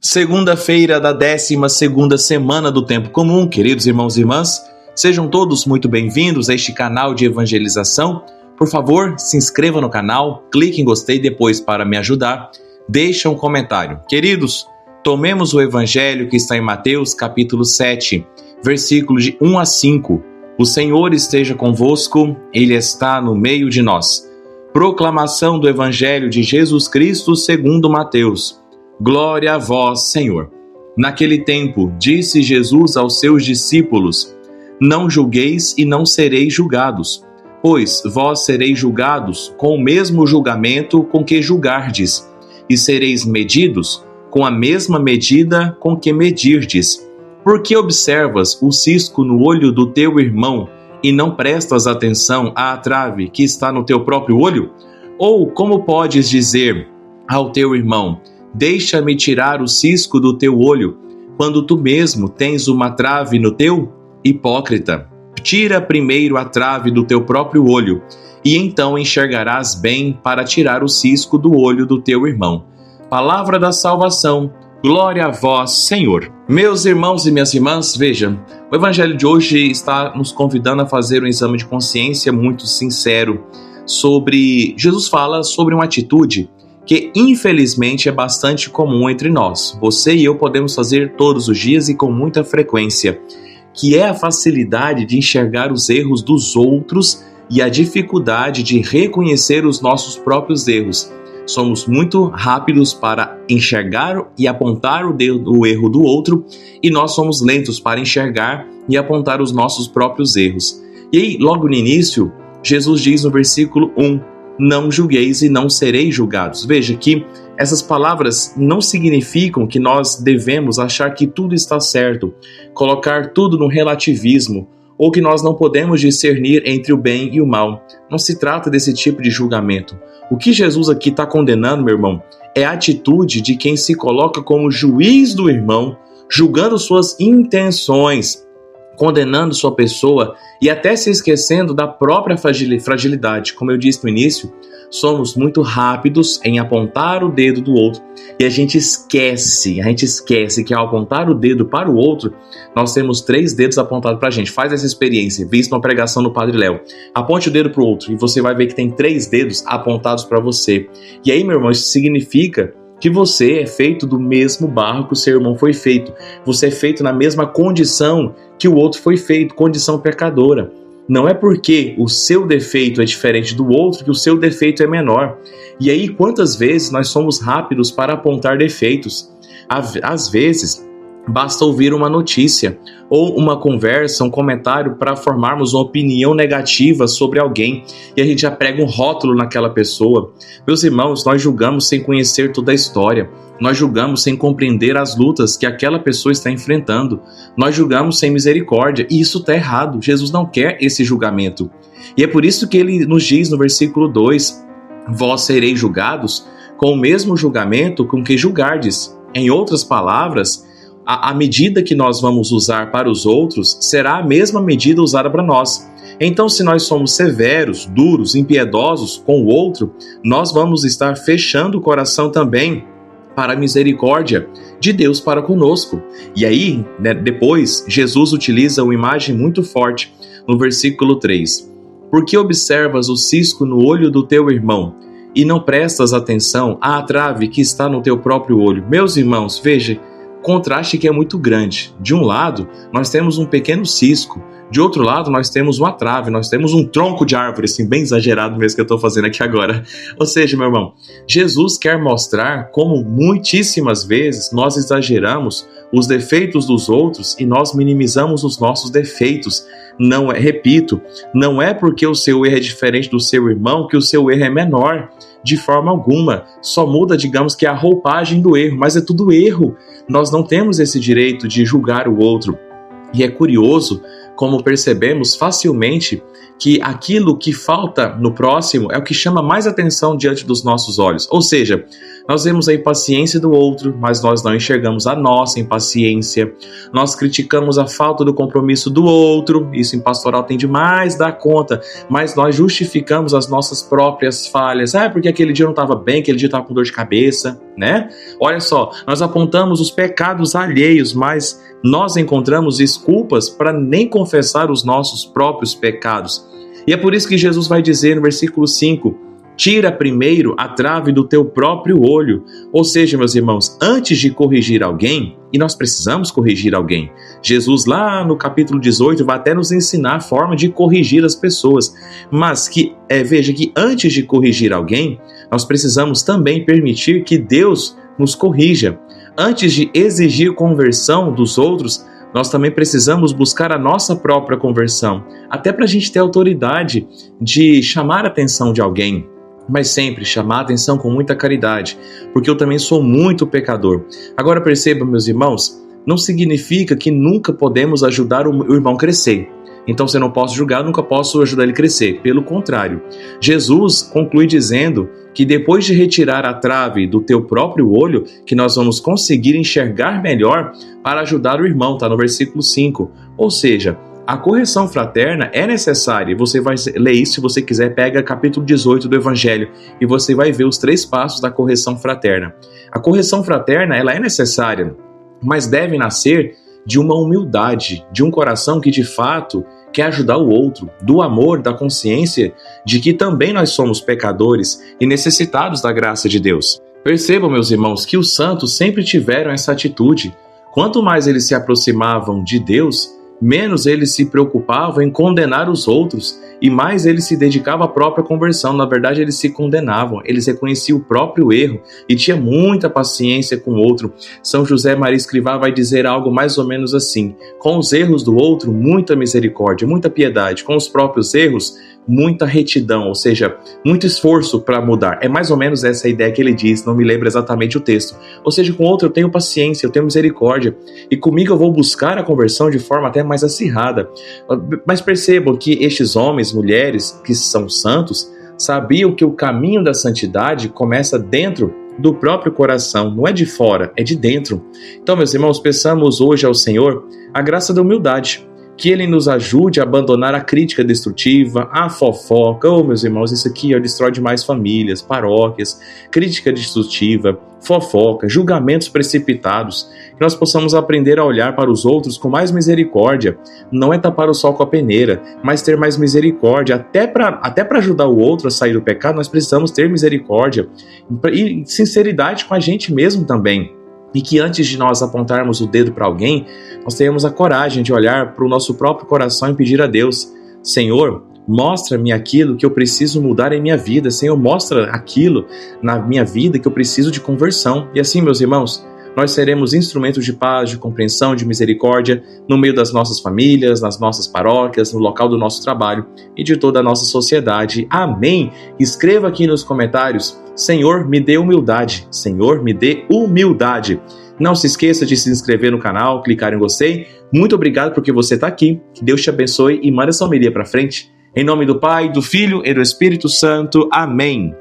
Segunda-feira da 12ª semana do Tempo Comum, queridos irmãos e irmãs, sejam todos muito bem-vindos a este canal de evangelização. Por favor, se inscreva no canal, clique em gostei depois para me ajudar, deixe um comentário. Queridos, tomemos o evangelho que está em Mateus capítulo 7, versículos de 1 a 5. O Senhor esteja convosco, Ele está no meio de nós. Proclamação do evangelho de Jesus Cristo segundo Mateus. Glória a vós, Senhor. Naquele tempo, disse Jesus aos seus discípulos: Não julgueis e não sereis julgados, pois vós sereis julgados com o mesmo julgamento com que julgardes, e sereis medidos com a mesma medida com que medirdes. Por que observas o cisco no olho do teu irmão e não prestas atenção à trave que está no teu próprio olho? Ou como podes dizer ao teu irmão: Deixa-me tirar o cisco do teu olho, quando tu mesmo tens uma trave no teu? Hipócrita, tira primeiro a trave do teu próprio olho, e então enxergarás bem para tirar o cisco do olho do teu irmão. Palavra da salvação, glória a vós, Senhor. Meus irmãos e minhas irmãs, vejam, o evangelho de hoje está nos convidando a fazer um exame de consciência muito sincero sobre... Jesus fala sobre uma atitude que infelizmente é bastante comum entre nós. Você e eu podemos fazer todos os dias e com muita frequência, que é a facilidade de enxergar os erros dos outros e a dificuldade de reconhecer os nossos próprios erros. Somos muito rápidos para enxergar e apontar o erro do outro, e nós somos lentos para enxergar e apontar os nossos próprios erros. E aí, logo no início, Jesus diz no versículo 1, não julgueis e não sereis julgados. Veja que essas palavras não significam que nós devemos achar que tudo está certo, colocar tudo no relativismo, ou que nós não podemos discernir entre o bem e o mal. Não se trata desse tipo de julgamento. O que Jesus aqui está condenando, meu irmão, é a atitude de quem se coloca como juiz do irmão, julgando suas intenções, condenando sua pessoa e até se esquecendo da própria fragilidade. Como eu disse no início, somos muito rápidos em apontar o dedo do outro e a gente esquece que ao apontar o dedo para o outro, nós temos 3 dedos apontados para a gente. Faz essa experiência, visto uma pregação do Padre Léo. Aponte o dedo para o outro e você vai ver que tem 3 dedos apontados para você. E aí, meu irmão, isso significa que você é feito do mesmo barro que o seu irmão foi feito. Você é feito na mesma condição que o outro foi feito, condição pecadora. Não é porque o seu defeito é diferente do outro que o seu defeito é menor. E aí, quantas vezes nós somos rápidos para apontar defeitos? Às vezes, basta ouvir uma notícia ou uma conversa, um comentário para formarmos uma opinião negativa sobre alguém e a gente já prega um rótulo naquela pessoa. Meus irmãos, nós julgamos sem conhecer toda a história. Nós julgamos sem compreender as lutas que aquela pessoa está enfrentando. Nós julgamos sem misericórdia e isso está errado. Jesus não quer esse julgamento. E é por isso que ele nos diz no versículo 2, vós sereis julgados com o mesmo julgamento com que julgardes. Em outras palavras, a medida que nós vamos usar para os outros será a mesma medida usada para nós. Então, se nós somos severos, duros, impiedosos com o outro, nós vamos estar fechando o coração também para a misericórdia de Deus para conosco. E aí, depois, Jesus utiliza uma imagem muito forte no versículo 3. Por que observas o cisco no olho do teu irmão e não prestas atenção à trave que está no teu próprio olho? Meus irmãos, veja, contraste que é muito grande. De um lado, nós temos um pequeno cisco. De outro lado, nós temos uma trave, nós temos um tronco de árvore, assim, bem exagerado mesmo que eu estou fazendo aqui agora. Ou seja, meu irmão, Jesus quer mostrar como muitíssimas vezes nós exageramos os defeitos dos outros e nós minimizamos os nossos defeitos. Não é, repito, não é porque o seu erro é diferente do seu irmão que o seu erro é menor. De forma alguma, só muda, digamos que a roupagem do erro, mas é tudo erro. Nós não temos esse direito de julgar o outro. E é curioso como percebemos facilmente que aquilo que falta no próximo é o que chama mais atenção diante dos nossos olhos. Ou seja, nós vemos a impaciência do outro, mas nós não enxergamos a nossa impaciência. Nós criticamos a falta do compromisso do outro, isso em pastoral tem demais da conta, mas nós justificamos as nossas próprias falhas. Porque aquele dia eu não estava bem, aquele dia eu estava com dor de cabeça, né? Olha só, nós apontamos os pecados alheios, mas nós encontramos desculpas para nem confessar os nossos próprios pecados. E é por isso que Jesus vai dizer no versículo 5, tira primeiro a trave do teu próprio olho. Ou seja, meus irmãos, antes de corrigir alguém, e nós precisamos corrigir alguém, Jesus lá no capítulo 18 vai até nos ensinar a forma de corrigir as pessoas, mas veja que antes de corrigir alguém, nós precisamos também permitir que Deus nos corrija. Antes de exigir conversão dos outros, nós também precisamos buscar a nossa própria conversão, até para a gente ter autoridade de chamar a atenção de alguém, mas sempre chamar a atenção com muita caridade, porque eu também sou muito pecador. Agora perceba, meus irmãos, não significa que nunca podemos ajudar o irmão a crescer. Então, se eu não posso julgar, eu nunca posso ajudar ele a crescer. Pelo contrário, Jesus conclui dizendo que depois de retirar a trave do teu próprio olho, que nós vamos conseguir enxergar melhor para ajudar o irmão, está no versículo 5. Ou seja, a correção fraterna é necessária. Você vai ler isso, se você quiser, pega capítulo 18 do Evangelho e você vai ver os 3 passos da correção fraterna. A correção fraterna, ela é necessária, mas deve nascer de uma humildade, de um coração que de fato quer ajudar o outro, do amor, da consciência de que também nós somos pecadores e necessitados da graça de Deus. Percebam, meus irmãos, que os santos sempre tiveram essa atitude. Quanto mais eles se aproximavam de Deus, menos eles se preocupavam em condenar os outros e mais eles se dedicavam à própria conversão. Na verdade, eles se condenavam, eles reconheciam o próprio erro e tinham muita paciência com o outro. São José Maria Escrivá vai dizer algo mais ou menos assim: com os erros do outro, muita misericórdia, muita piedade; com os próprios erros, muita retidão, ou seja, muito esforço para mudar. É mais ou menos essa a ideia que ele diz, não me lembro exatamente o texto. Ou seja, com o outro eu tenho paciência, eu tenho misericórdia, e comigo eu vou buscar a conversão de forma até mais acirrada. Mas percebam que estes homens, mulheres que são santos, sabiam que o caminho da santidade começa dentro do próprio coração, não é de fora, é de dentro. Então, meus irmãos, peçamos hoje ao Senhor a graça da humildade, que Ele nos ajude a abandonar a crítica destrutiva, a fofoca. Meus irmãos, isso aqui destrói demais famílias, paróquias. Crítica destrutiva, fofoca, julgamentos precipitados. Que nós possamos aprender a olhar para os outros com mais misericórdia. Não é tapar o sol com a peneira, mas ter mais misericórdia. Até para ajudar o outro a sair do pecado, nós precisamos ter misericórdia e sinceridade com a gente mesmo também. E que antes de nós apontarmos o dedo para alguém, nós tenhamos a coragem de olhar para o nosso próprio coração e pedir a Deus: Senhor, mostra-me aquilo que eu preciso mudar em minha vida. Senhor, mostra aquilo na minha vida que eu preciso de conversão. E assim, meus irmãos, nós seremos instrumentos de paz, de compreensão, de misericórdia no meio das nossas famílias, nas nossas paróquias, no local do nosso trabalho e de toda a nossa sociedade. Amém? Escreva aqui nos comentários: Senhor, me dê humildade. Senhor, me dê humildade. Não se esqueça de se inscrever no canal, clicar em gostei. Muito obrigado porque você está aqui. Que Deus te abençoe e manda essa homilia para frente. Em nome do Pai, do Filho e do Espírito Santo. Amém.